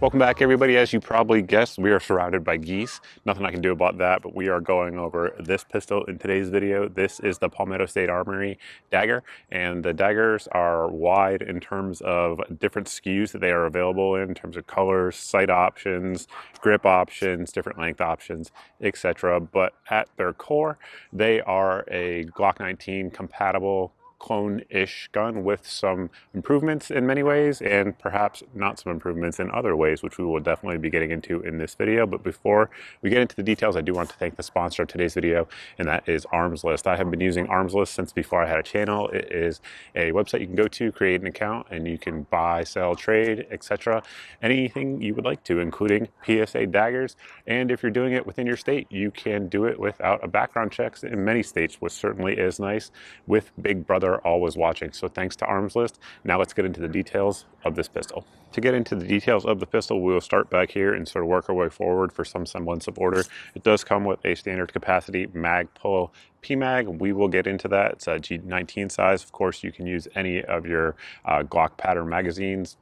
Welcome back, everybody. As you probably guessed, we are surrounded by geese. Nothing I can do about that, but we are going over this pistol in today's video. This is the Palmetto State Armory Dagger, and the daggers are wide in terms of different SKUs that they are available in terms of colors, sight options, grip options, different length options, etc. But at their core, they are a Glock 19 compatible clone-ish gun with some improvements in many ways and perhaps not some improvements in other ways, which we will definitely be getting into in this video. But before we get into the details, I do want to thank the sponsor of today's video, and that is Arms List. I have been using Arms List since before I had a channel. It is a website you can go to, create an account, and you can buy, sell, trade, etc. Anything you would like to, including PSA daggers. And if you're doing it within your state, you can do it without a background check in many states, which certainly is nice with Big Brother always watching. So thanks to Arms List. Now let's get into the details of this pistol. To get into the details of the pistol, we will start back here and sort of work our way forward for some semblance of order. It does come with a standard capacity mag pull PMag. We will get into that. It's a G19 size. Of course, you can use any of your Glock pattern magazines.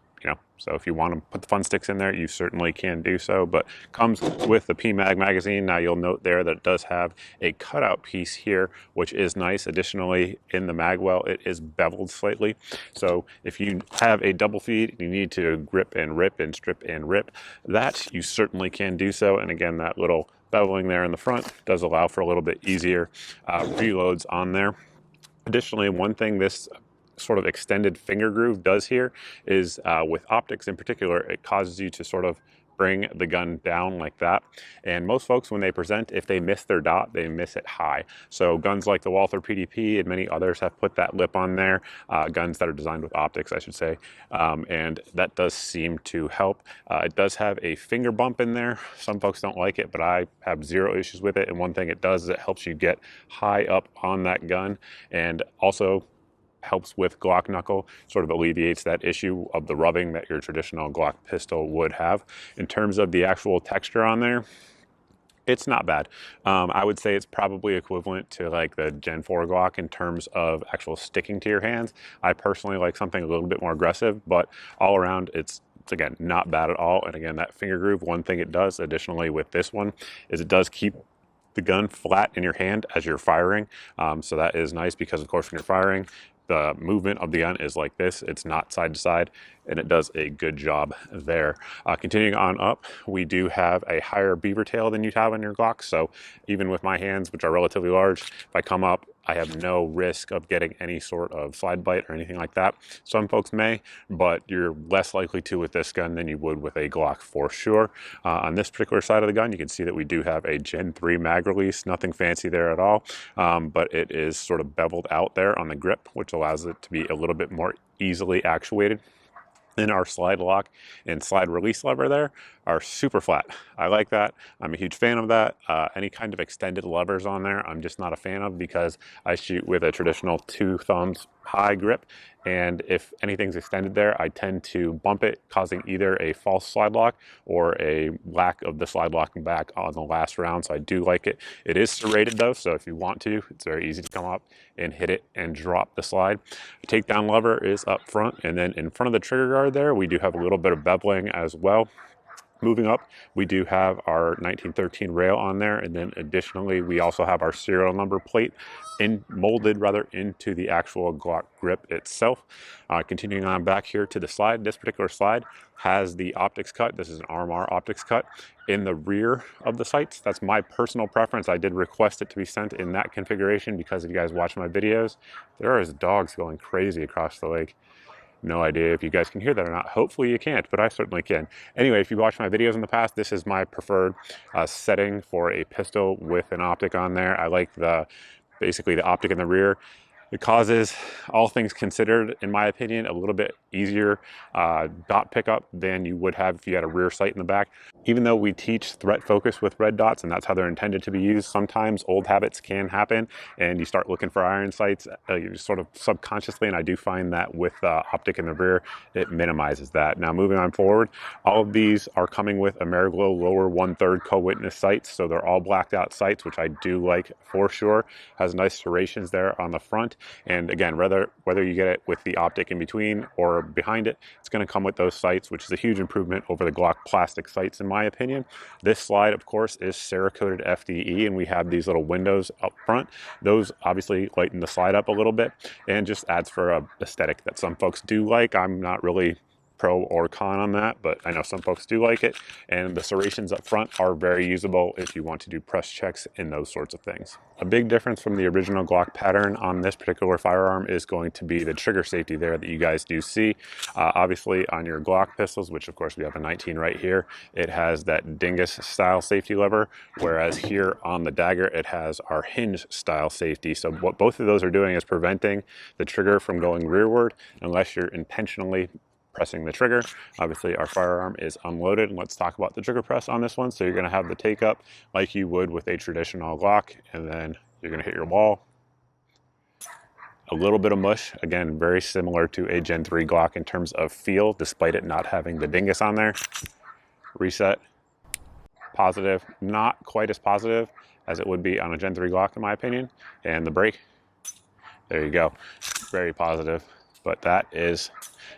So if you want to put the fun sticks in there, you certainly can do so, but comes with the PMag magazine. Now you'll note there that it does have a cutout piece here, which is nice. Additionally, in the mag well, it is beveled slightly. So if you have a double feed, you need to grip and rip and strip and rip, that you certainly can do so. And again, that little beveling there in the front does allow for a little bit easier reloads on there. Additionally, one thing this sort of extended finger groove does here is with optics in particular, it causes you to sort of bring the gun down like that. And most folks, when they present, if they miss their dot, they miss it high. So guns like the Walther PDP and many others have put that lip on there, guns that are designed with optics, I should say, and that does seem to help. It does have a finger bump in there. Some folks don't like it, but I have zero issues with it. And one thing it does is it helps you get high up on that gun, and also helps with Glock knuckle, sort of alleviates that issue of the rubbing that your traditional Glock pistol would have. In terms of the actual texture on there, it's not bad. I would say it's probably equivalent to like the Gen 4 Glock in terms of actual sticking to your hands. I personally like something a little bit more aggressive, but all around it's again not bad at all. And again, that finger groove, one thing it does additionally with this one is it does keep the gun flat in your hand as you're firing. So that is nice because of course when you're firing, the movement of the gun is like this. It's not side to side, and it does a good job there. Continuing on up, we do have a higher beaver tail than you'd have on your Glock. So even with my hands, which are relatively large, if I come up, I have no risk of getting any sort of slide bite or anything like that. Some folks may, but you're less likely to with this gun than you would with a Glock for sure. On this particular side of the gun, you can see that we do have a Gen 3 mag release, nothing fancy there at all, but it is sort of beveled out there on the grip, which allows it to be a little bit more easily actuated. And our slide lock and slide release lever there are super flat. I like that. I'm a huge fan of that. Any kind of extended levers on there, I'm just not a fan of because I shoot with a traditional 2 thumbs high grip. And if anything's extended there, I tend to bump it, causing either a false slide lock or a lack of the slide locking back on the last round. So I do like it. It is serrated though, so if you want to, it's very easy to come up and hit it and drop the slide. The takedown lever is up front, and then in front of the trigger guard there, we do have a little bit of beveling as well. Moving up, we do have our 1913 rail on there, and then additionally we also have our serial number plate molded into the actual Glock grip itself. Continuing on back here to the slide, this particular slide has the optics cut. This is an RMR optics cut in the rear of the sights. That's my personal preference. I did request it to be sent in that configuration because if you guys watch my videos, there is dogs going crazy across the lake. No idea if you guys can hear that or not. Hopefully you can't, but I certainly can. Anyway, if you watched my videos in the past, this is my preferred setting for a pistol with an optic on there. I like basically the optic in the rear. It causes, all things considered, in my opinion, a little bit easier dot pickup than you would have if you had a rear sight in the back. Even though we teach threat focus with red dots, and that's how they're intended to be used, sometimes old habits can happen and you start looking for iron sights sort of subconsciously, and I do find that with optic in the rear, it minimizes that. Now moving on forward, all of these are coming with AmeriGlow lower 1/3 co-witness sights, so they're all blacked out sights, which I do like for sure. Has nice serrations there on the front, and again, whether you get it with the optic in between or behind it, it's going to come with those sights, which is a huge improvement over the Glock plastic sights in my opinion. This slide, of course, is Cerakoted FDE, and we have these little windows up front. Those obviously lighten the slide up a little bit and just adds for a aesthetic that some folks do like. I'm not really pro or con on that, but I know some folks do like it, and the serrations up front are very usable if you want to do press checks and those sorts of things. A big difference from the original Glock pattern on this particular firearm is going to be the trigger safety there that you guys do see. Obviously on your Glock pistols, which of course we have a 19 right here, it has that dingus style safety lever, whereas here on the Dagger it has our hinge style safety. So what both of those are doing is preventing the trigger from going rearward unless you're intentionally pressing the trigger. Obviously our firearm is unloaded, and let's talk about the trigger press on this one. So you're going to have the take up like you would with a traditional Glock, and then you're going to hit your wall. A little bit of mush, again very similar to a Gen 3 Glock in terms of feel, despite it not having the dingus on there. Reset, positive, not quite as positive as it would be on a Gen 3 Glock in my opinion. And the brake, there you go, very positive. But that is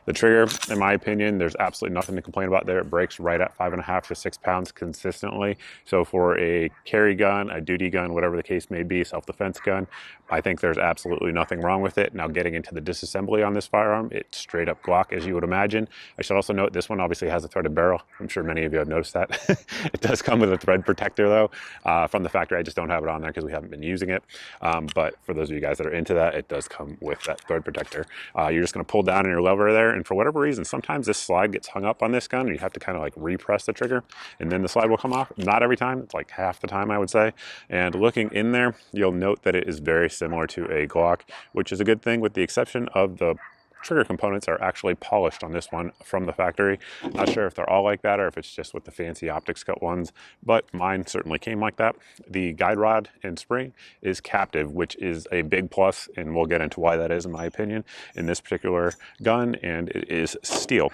the trigger, in my opinion. There's absolutely nothing to complain about there. It breaks right at 5.5 to 6 pounds consistently. So for a carry gun, a duty gun, whatever the case may be, self-defense gun, I think there's absolutely nothing wrong with it. Now getting into the disassembly on this firearm, it's straight up Glock as you would imagine. I should also note this one obviously has a threaded barrel. I'm sure many of you have noticed that. It does come with a thread protector though, from the factory. I just don't have it on there because we haven't been using it. But for those of you guys that are into that, it does come with that thread protector. You're just going to pull down on your lever there, and for whatever reason sometimes this slide gets hung up on this gun and you have to kind of like repress the trigger and then the slide will come off. Not every time, it's like half the time I would say. And looking in there, you'll note that it is very similar to a Glock, which is a good thing, with the exception of the trigger components are actually polished on this one from the factory. Not sure if they're all like that or if it's just with the fancy optics cut ones, but mine certainly came like that. The guide rod and spring is captive, which is a big plus, and we'll get into why that is in my opinion in this particular gun, and it is steel.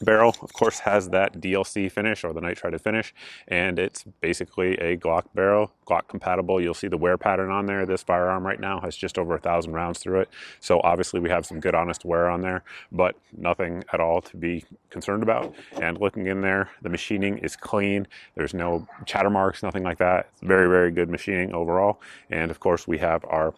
Barrel, of course, has that DLC finish or the nitrided finish, and it's basically a Glock barrel, Glock compatible. You'll see the wear pattern on there. This firearm right now has just over 1,000 rounds through it, so obviously we have some good honest wear on there, but nothing at all to be concerned about. And looking in there, the machining is clean. There's no chatter marks, nothing like that. It's very, very good machining overall. And of course we have our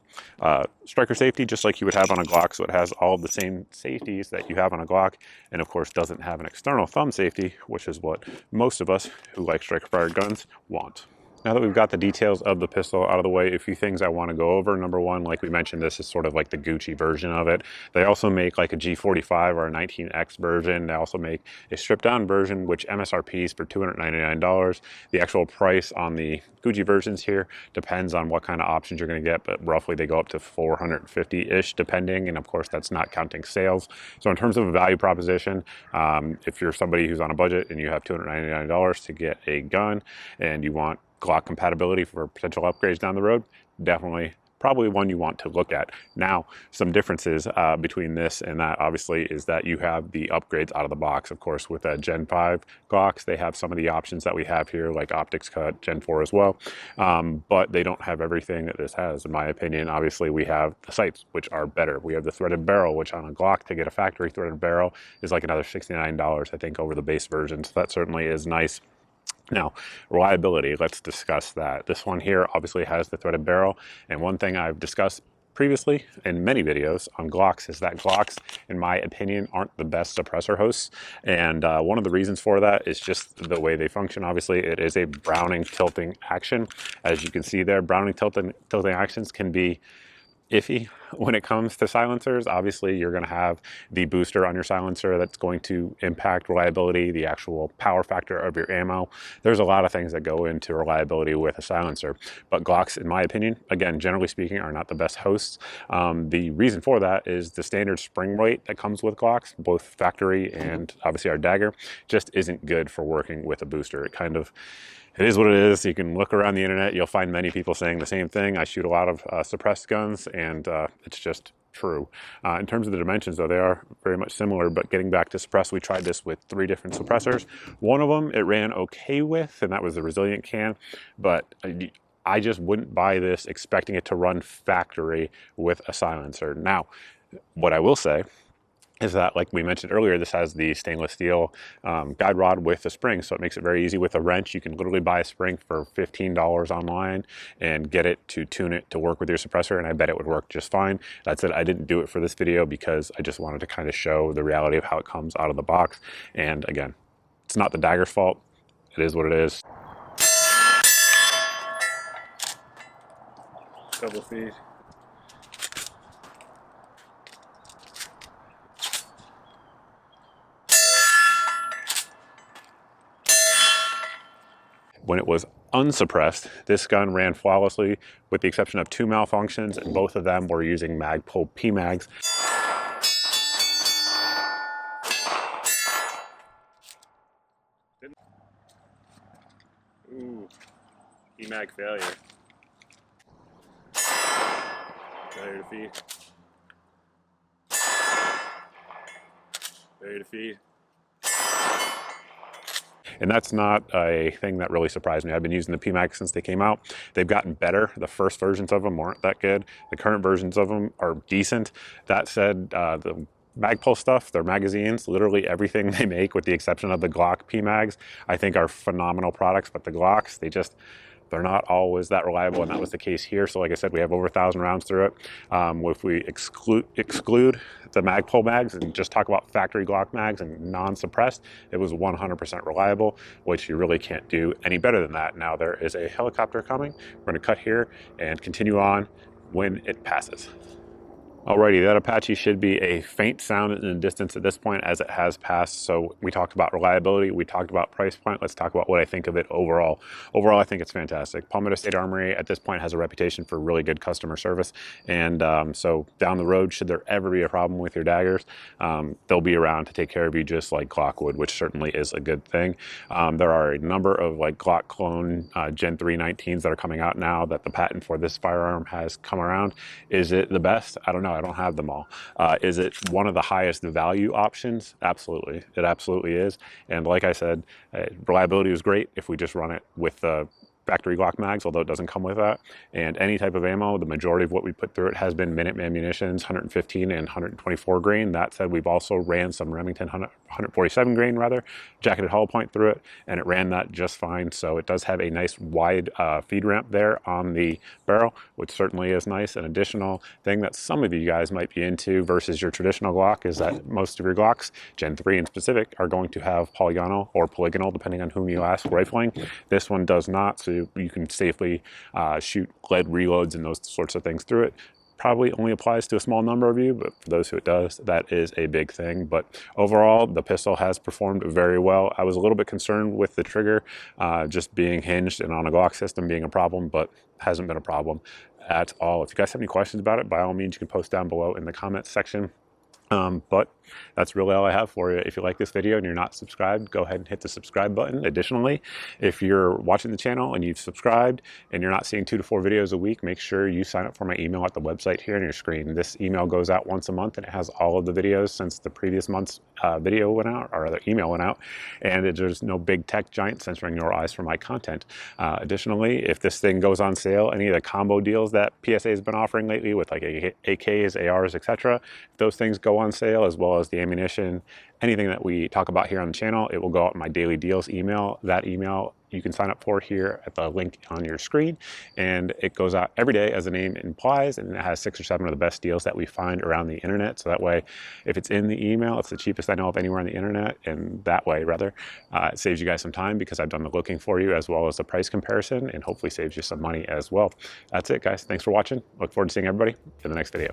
striker safety, just like you would have on a Glock, so it has all of the same safeties that you have on a Glock, and of course doesn't have an external thumb safety, which is what most of us who like striker fired guns want. Now that we've got the details of the pistol out of the way, a few things I want to go over. Number one, like we mentioned, this is sort of like the Gucci version of it. They also make like a G45 or a 19X version. They also make a stripped down version, which MSRP is for $299. The actual price on the Gucci versions here depends on what kind of options you're going to get, but roughly they go up to $450-ish depending, and of course that's not counting sales. So in terms of a value proposition, if you're somebody who's on a budget and you have $299 to get a gun and you want Glock compatibility for potential upgrades down the road, definitely probably one you want to look at. Now, some differences between this and that obviously is that you have the upgrades out of the box. Of course, with a Gen 5 Glocks, they have some of the options that we have here, like optics cut, Gen 4 as well, but they don't have everything that this has, in my opinion. Obviously, we have the sights, which are better. We have the threaded barrel, which on a Glock, to get a factory threaded barrel is like another $69, I think, over the base version, so that certainly is nice. Now, reliability, let's discuss that. This one here obviously has the threaded barrel, and one thing I've discussed previously in many videos on Glocks is that Glocks, in my opinion, aren't the best suppressor hosts, and one of the reasons for that is just the way they function. Obviously, it is a Browning tilting action. As you can see there, Browning tilting actions can be iffy when it comes to silencers. Obviously, you're going to have the booster on your silencer that's going to impact reliability, the actual power factor of your ammo. There's a lot of things that go into reliability with a silencer, but Glocks, in my opinion, again, generally speaking, are not the best hosts. The reason for that is the standard spring rate that comes with Glocks, both factory and obviously our Dagger, just isn't good for working with a booster. It is what it is. You can look around the internet, you'll find many people saying the same thing. I shoot a lot of suppressed guns, and it's just true. In terms of the dimensions, though, they are very much similar, but getting back to suppress, we tried this with 3 different suppressors. One of them it ran okay with, and that was the Resilient can, but I just wouldn't buy this expecting it to run factory with a silencer. Now, what I will say is that, like we mentioned earlier, this has the stainless steel guide rod with a spring, so it makes it very easy with a wrench. You can literally buy a spring for $15 online and get it to tune it to work with your suppressor, and I bet it would work just fine. That said, I didn't do it for this video because I just wanted to kind of show the reality of how it comes out of the box. And again, it's not the Dagger's fault. It is what it is. Double feed. When it was unsuppressed, this gun ran flawlessly with the exception of 2 malfunctions, and both of them were using Magpul PMags. Ooh, PMag failure. Failure to feed. Failure to feed. And that's not a thing that really surprised me. I've been using the PMags since they came out. They've gotten better. The first versions of them weren't that good. The current versions of them are decent. That said, the Magpul stuff, their magazines, literally everything they make with the exception of the Glock PMags, I think are phenomenal products, but the Glocks, they're not always that reliable, and that was the case here. So like I said, we have over 1,000 rounds through it. If we exclude the Magpul mags and just talk about factory Glock mags and non-suppressed, it was 100% reliable, which you really can't do any better than that. Now there is a helicopter coming. We're gonna cut here and continue on when it passes. Alrighty, that Apache should be a faint sound in the distance at this point as it has passed. So we talked about reliability, we talked about price point. Let's talk about what I think of it overall. Overall, I think it's fantastic. Palmetto State Armory at this point has a reputation for really good customer service. And so down the road, should there ever be a problem with your daggers, they'll be around to take care of you just like Glock would, which certainly is a good thing. There are a number of like Glock clone Gen 19s that are coming out now that the patent for this firearm has come around. Is it the best? I don't know. I don't have them all. Is it one of the highest value options? Absolutely. It absolutely is. And like I said, reliability was great if we just run it with the factory Glock mags, although it doesn't come with that. And any type of ammo, the majority of what we put through it has been Minuteman munitions, 115 and 124 grain. That said, we've also ran some Remington 147 grain jacketed hollow point through it, and it ran that just fine. So it does have a nice wide feed ramp there on the barrel, which certainly is nice. An additional thing that some of you guys might be into versus your traditional Glock is that most of your Glocks, Gen 3 in specific, are going to have polygonal or polygonal, depending on whom you ask, rifling. This one does not, so you can safely shoot lead reloads and those sorts of things through it. Probably only applies to a small number of you, but for those who it does, that is a big thing. But overall, the pistol has performed very well. I was a little bit concerned with the trigger just being hinged and on a Glock system being a problem, but hasn't been a problem at all. If you guys have any questions about it, by all means, you can post down below in the comments section. But that's really all I have for you. If you like this video and you're not subscribed, go ahead and hit the subscribe button. Additionally, if you're watching the channel and you've subscribed and you're not seeing 2 to 4 videos a week, make sure you sign up for my email at the website here on your screen. This email goes out once a month and it has all of the videos since the previous month's video went out, or the email went out, and there's no big tech giant censoring your eyes for my content. Additionally, if this thing goes on sale, any of the combo deals that PSA has been offering lately with like AKs, ARs, etc., if those things go on sale, as well as the ammunition, anything that we talk about here on the channel, it will go out in my daily deals email. That email you can sign up for here at the link on your screen, and it goes out every day as the name implies, and it has 6 or 7 of the best deals that we find around the internet. So that way, if it's in the email, it's the cheapest I know of anywhere on the internet, and that way rather, it saves you guys some time because I've done the looking for you as well as the price comparison, and hopefully saves you some money as well. That's it, guys. Thanks for watching. Look forward to seeing everybody in the next video.